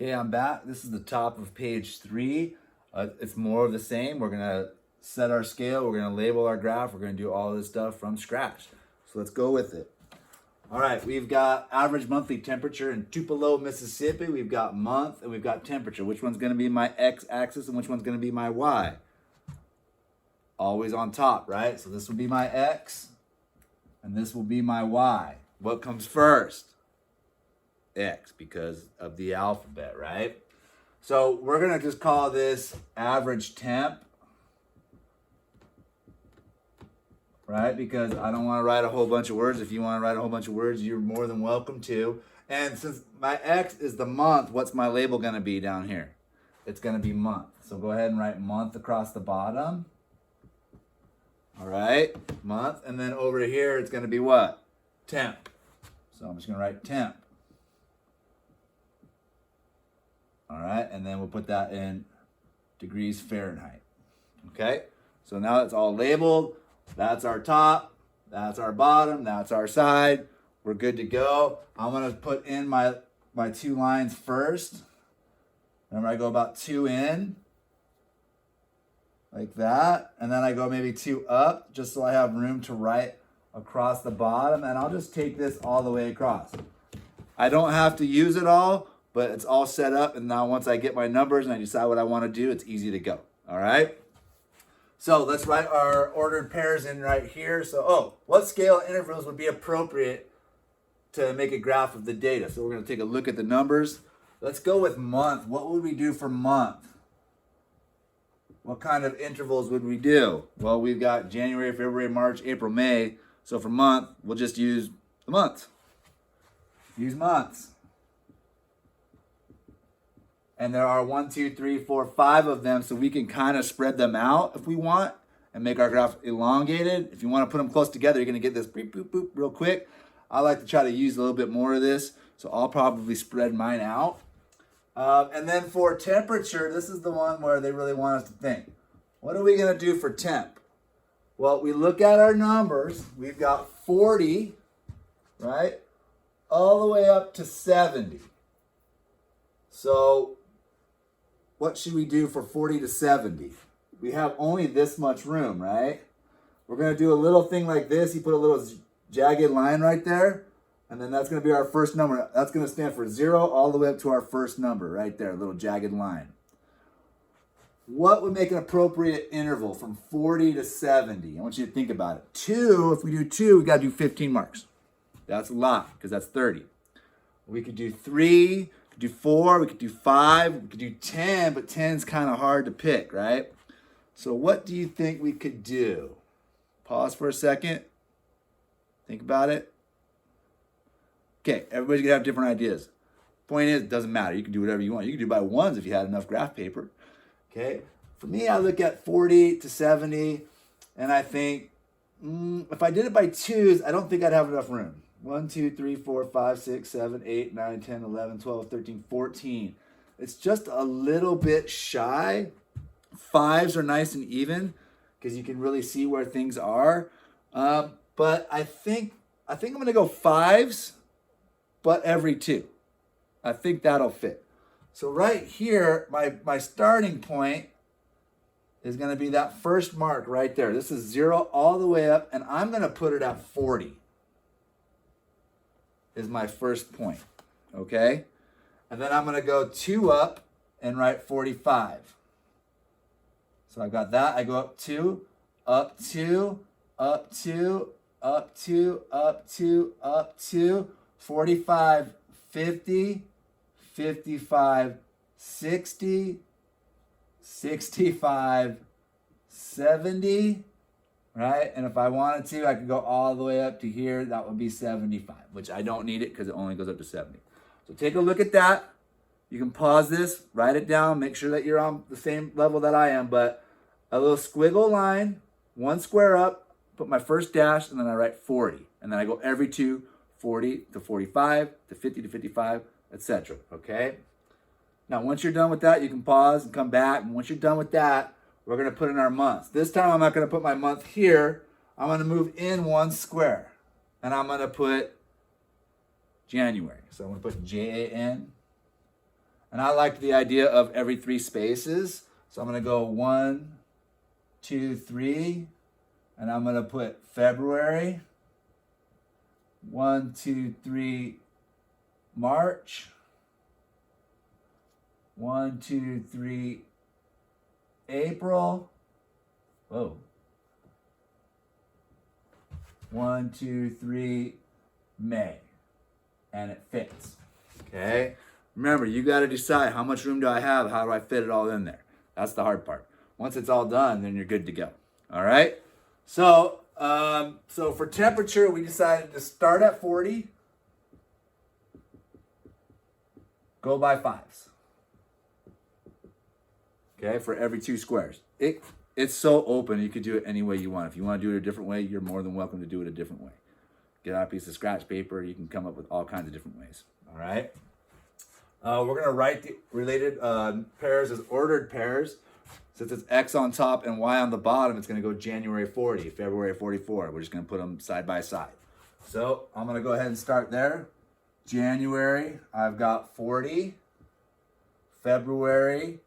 Okay, I'm back. This is the top of page 3. It's more of the same. We're going to set our scale. We're going to label our graph. We're going to do all this stuff from scratch. So let's go with it. All right, we've got average monthly temperature in Tupelo, Mississippi. We've got month and we've got temperature. Which one's going to be my x-axis and which one's going to be my y? Always on top, right? So this will be my x and this will be my y. What comes first? X, because of the alphabet, right? So we're going to just call this average temp, right? Because I don't want to write a whole bunch of words. If you want to write a whole bunch of words, you're more than welcome to. And since my X is the month, what's my label going to be down here? It's going to be month. So go ahead and write month across the bottom. All right, month. And then over here, it's going to be what? Temp. So I'm just going to write temp. All right, and then we'll put that in degrees Fahrenheit. Okay, so now it's all labeled. That's our top, that's our bottom, that's our side. We're good to go. I'm gonna put in my 2 lines first. Remember, I go about 2 in, like that, and then I go maybe 2 up, just so I have room to write across the bottom, and I'll just take this all the way across. I don't have to use it all, but it's all set up, and now once I get my numbers and I decide what I want to do, it's easy to go. All right? So let's write our ordered pairs in right here. So, what scale intervals would be appropriate to make a graph of the data? So we're going to take a look at the numbers. Let's go with month. What would we do for month? What kind of intervals would we do? Well, we've got January, February, March, April, May. So for month, we'll just use the month. Use months. And there are 1, 2, 3, 4, 5 of them, so we can kind of spread them out if we want and make our graph elongated. If you want to put them close together, you're going to get this boop, boop, boop real quick. I like to try to use a little bit more of this, so I'll probably spread mine out. And then for temperature, this is the one where they really want us to think. What are we going to do for temp? Well, we look at our numbers. We've got 40, right, all the way up to 70. So what should we do for 40 to 70? We have only this much room, right? We're going to do a little thing like this. You put a little jagged line right there, and then that's going to be our first number. That's going to stand for 0 all the way up to our first number right there, a little jagged line. What would make an appropriate interval from 40 to 70? I want you to think about it. 2, if we do 2, we've got to do 15 marks. That's a lot because that's 30. We could do 3. Do 4, we could do 5, we could do 10, but 10's kind of hard to pick, right? So what do you think we could do? Pause for a second. Think about it. Okay, everybody's gonna have different ideas. Point is, it doesn't matter. You can do whatever you want. You can do by ones if you had enough graph paper. Okay, for me, I look at 40 to 70, and I think, if I did it by 2s, I don't think I'd have enough room. 1, 2, 3, 4, 5, 6, 7, 8, 9, 10, 11, 12, 13, 14. It's just a little bit shy. 5s are nice and even because you can really see where things are. But I think I'm going to go 5s, but every 2. I think that'll fit. So right here, my starting point is going to be that first mark right there. This is 0 all the way up, and I'm going to put it at 40. Is my first point, okay? And then I'm going to go 2 up and write 45. So I've got that. I go up 2, up 2, up 2, up 2, up 2, up 2, 45, 50, 55, 60, 65, 70, right? And if I wanted to, I could go all the way up to here. That would be 75, which I don't need it because it only goes up to 70. So take a look at that. You can pause this, write it down, make sure that you're on the same level that I am, but a little squiggle line, 1 square up, put my first dash, and then I write 40. And then I go every 2, 40 to 45 to 50 to 55, etc. Okay? Now, once you're done with that, you can pause and come back. And once you're done with that, we're going to put in our months. This time, I'm not going to put my month here. I'm going to move in 1 square. And I'm going to put January. So I'm going to put Jan. And I like the idea of every 3 spaces. So I'm gonna go 1, 2, 3, and I'm gonna put February, 1, 2, 3, March, 1, 2, 3, April. Whoa. 1, 2, 3, May. And it fits. Okay? Remember, you got to decide how much room do I have? How do I fit it all in there? That's the hard part. Once it's all done, then you're good to go. All right? So for temperature, we decided to start at 40, go by 5s. Okay, for every 2 squares. It's so open, you could do it any way you want. If you want to do it a different way, you're more than welcome to do it a different way. Get out a piece of scratch paper, you can come up with all kinds of different ways. All right? We're going to write the related pairs as ordered pairs. Since it's X on top and Y on the bottom, it's going to go January 40, February 44. We're just going to put them side by side. So I'm going to go ahead and start there. January, I've got 40. February,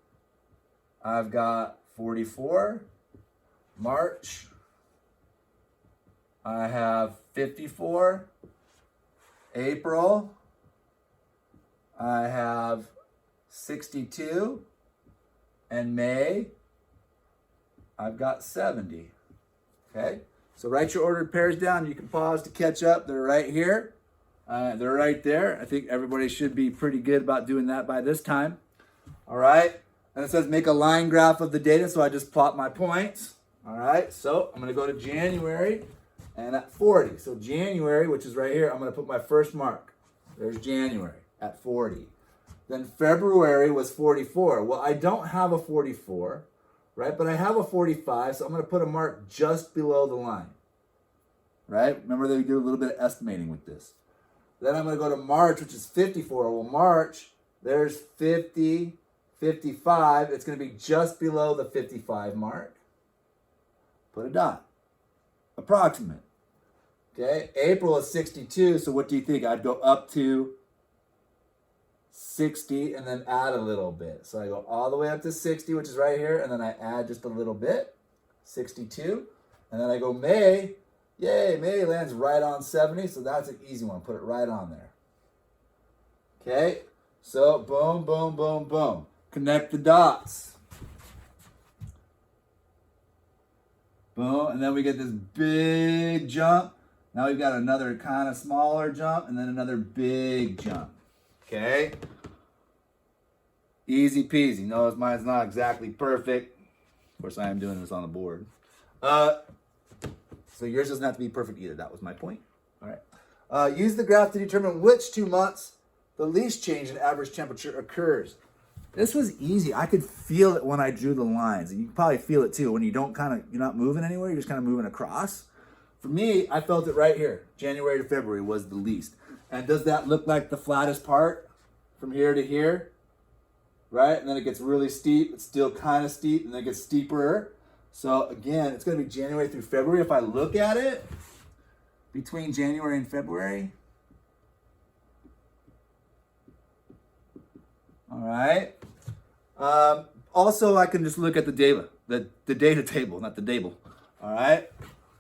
I've got 44. March, I have 54. April, I have 62. And May, I've got 70. Okay? So write your ordered pairs down. You can pause to catch up. They're right here. They're right there. I think everybody should be pretty good about doing that by this time. All right? And it says make a line graph of the data, so I just plot my points. All right? So I'm going to go to January and at 40. So January, which is right here, I'm going to put my first mark. There's January at 40. Then February was 44. Well, I don't have a 44, right? But I have a 45, so I'm going to put a mark just below the line, right? Remember that we do a little bit of estimating with this. Then I'm going to go to March, which is 54. Well, March, there's 50, 55. It's going to be just below the 55 mark. Put a dot. Approximate. Okay, April is 62, so what do you think? I'd go up to 60 and then add a little bit. So I go all the way up to 60, which is right here, and then I add just a little bit, 62. And then I go May. Yay, May lands right on 70, so that's an easy one. Put it right on there. Okay, so boom, boom, boom, boom. Connect the dots. Boom, and then we get this big jump. Now we've got another kind of smaller jump and then another big jump. Okay? Easy peasy. Notice mine's not exactly perfect. Of course, I am doing this on the board. So yours doesn't have to be perfect either. That was my point. All right. Use the graph to determine which 2 months the least change in average temperature occurs. This was easy. I could feel it when I drew the lines. And you can probably feel it too when you're not moving anywhere. You're just kind of moving across. For me, I felt it right here. January to February was the least. And does that look like the flattest part from here to here? Right? And then it gets really steep. It's still kind of steep, and then it gets steeper. So again, it's going to be January through February. If I look at it, between January and February. All right. Also, I can just look at the data, the data table, not the table. All right.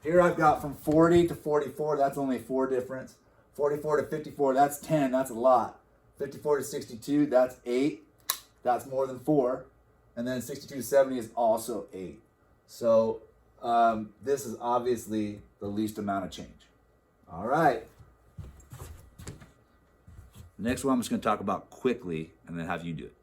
Here I've got from 40 to 44. That's only 4 difference. 44 to 54, that's 10. That's a lot. 54 to 62, that's 8. That's more than 4. And then 62 to 70 is also 8. So this is obviously the least amount of change. All right. Next one I'm just going to talk about quickly and then have you do it.